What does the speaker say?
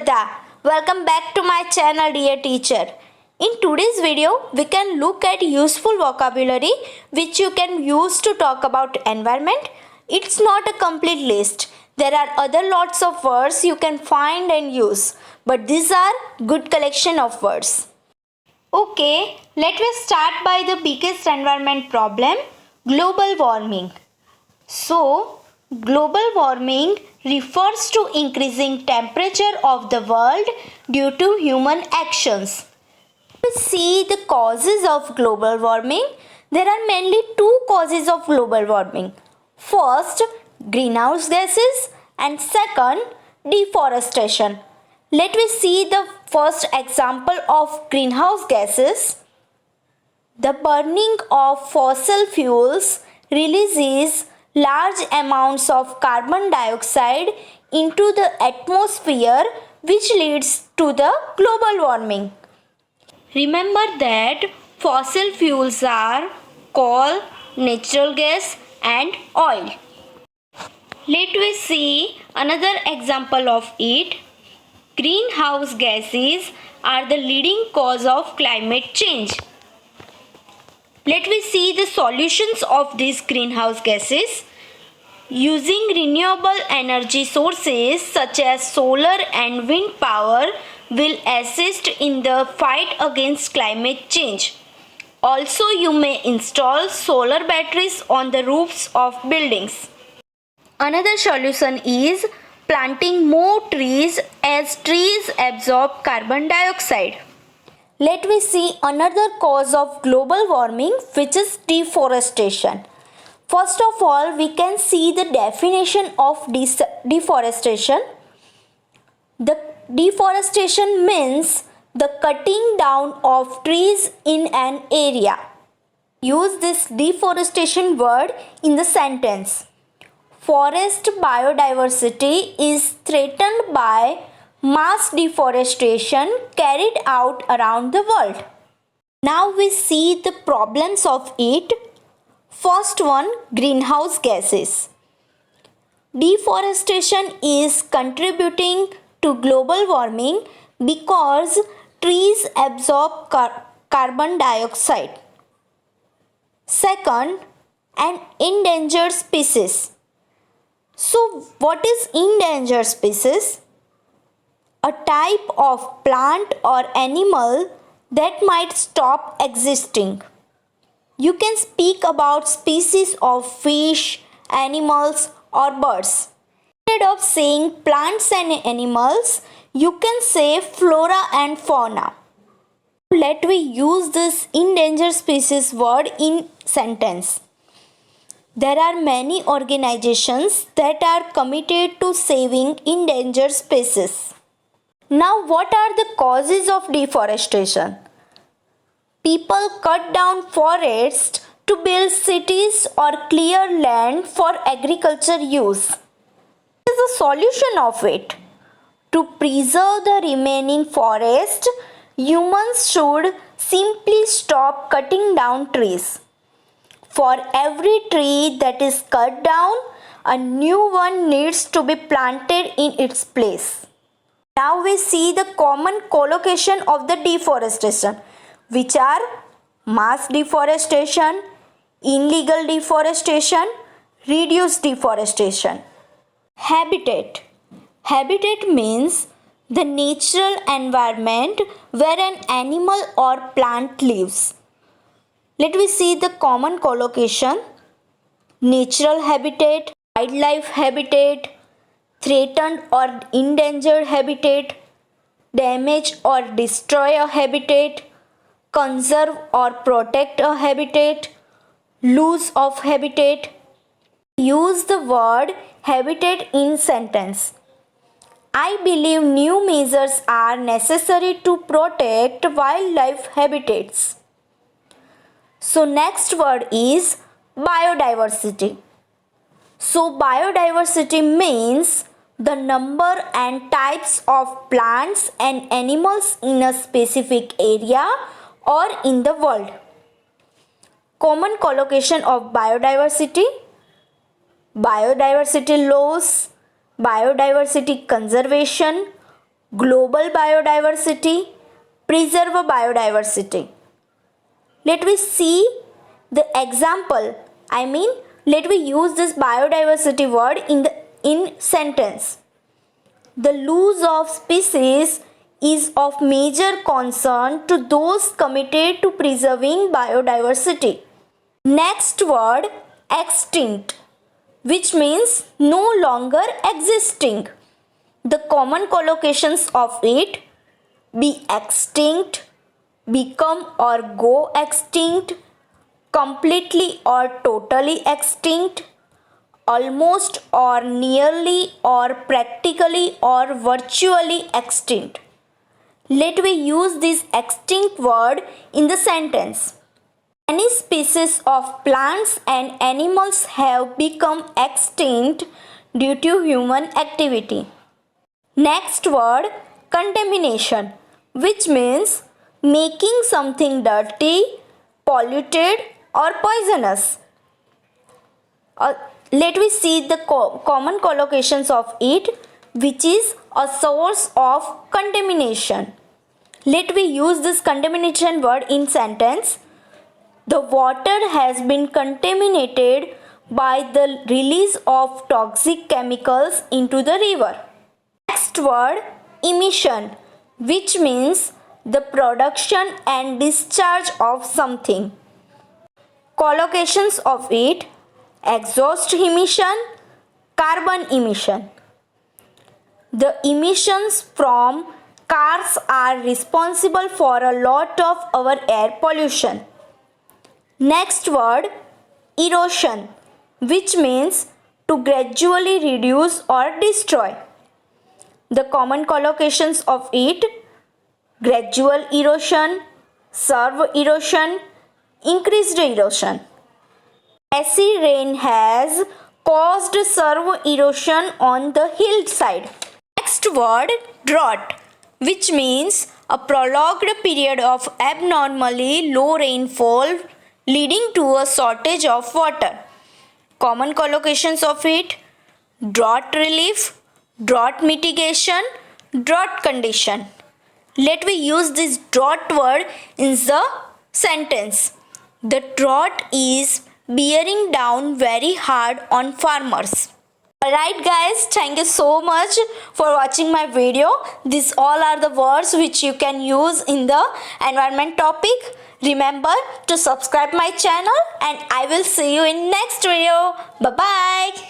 Shraddha. Welcome back to my channel, dear teacher. In today's video, we can look at useful vocabulary which you can use to talk about environment. It's not a complete list. There are other lots of words you can find and use, but these are good collection of words. Okay, let me start by the biggest environment problem, global warming. So, global warming refers to increasing temperature of the world due to human actions. To see the causes of global warming, there are mainly two causes of global warming. First, greenhouse gases, and second, deforestation. Let me see the first example of greenhouse gases. The burning of fossil fuels releases large amounts of carbon dioxide into the atmosphere, which leads to the global warming. Remember that fossil fuels are coal, natural gas and oil. Let me see another example of it. Greenhouse gases are the leading cause of climate change. Let me see the solutions of these greenhouse gases. Using renewable energy sources such as solar and wind power will assist in the fight against climate change. Also, you may install solar batteries on the roofs of buildings. Another solution is planting more trees, as trees absorb carbon dioxide. Let me see another cause of global warming, which is deforestation. First of all, we can see the definition of deforestation. The deforestation means the cutting down of trees in an area. Use this deforestation word in the sentence. Forest biodiversity is threatened by mass deforestation carried out around the world. Now we see the problems of it. First one, greenhouse gases. Deforestation is contributing to global warming because trees absorb carbon dioxide. Second, an endangered species. So, what is endangered species? A type of plant or animal that might stop existing. You can speak about species of fish, animals, or birds. Instead of saying plants and animals, you can say flora and fauna. Let me use this endangered species word in sentence. There are many organizations that are committed to saving endangered species. Now, what are the causes of deforestation? People cut down forests to build cities or clear land for agriculture use. What is the solution of it? To preserve the remaining forest, humans should simply stop cutting down trees. For every tree that is cut down, a new one needs to be planted in its place. Now we see the common collocation of the deforestation, which are mass deforestation, illegal deforestation, reduced deforestation. Habitat. Habitat means the natural environment where an animal or plant lives. Let me see the common collocation. Natural habitat, wildlife habitat, threatened or endangered habitat, damage or destroy a habitat, conserve or protect a habitat, lose of habitat. Use the word habitat in sentence. I believe new measures are necessary to protect wildlife habitats. So next word is biodiversity. So biodiversity means the number and types of plants and animals in a specific area or in the world. Common collocation of biodiversity: biodiversity loss, biodiversity conservation, global biodiversity, preserve biodiversity. Let me see the example. Let me use this biodiversity word in sentence. The loss of species is of major concern to those committed to preserving biodiversity. Next word, extinct, which means no longer existing. The common collocations of it: be extinct, become or go extinct, completely or totally extinct, almost or nearly or practically or virtually extinct. Let me use this extinct word in the sentence. Many species of plants and animals have become extinct due to human activity. Next word, contamination, which means making something dirty, polluted or poisonous. Let me see the common collocations of it, which is a source of contamination. Let me use this contamination word in sentence. The water has been contaminated by the release of toxic chemicals into the river. Next word, emission, which means the production and discharge of something. Collocations of it: exhaust emission, carbon emission. The emissions from cars are responsible for a lot of our air pollution. Next word, erosion, which means to gradually reduce or destroy. The common collocations of it: gradual erosion, severe erosion, increased erosion. Acid rain has caused severe erosion on the hillside. Next word, drought, which means a prolonged period of abnormally low rainfall leading to a shortage of water. Common collocations of it: drought relief, drought mitigation, drought condition. Let me use this drought word in the sentence. The drought is bearing down very hard on farmers. Alright guys, thank you so much for watching my video. These all are the words which you can use in the environment topic. Remember to subscribe my channel and I will see you in next video. Bye bye.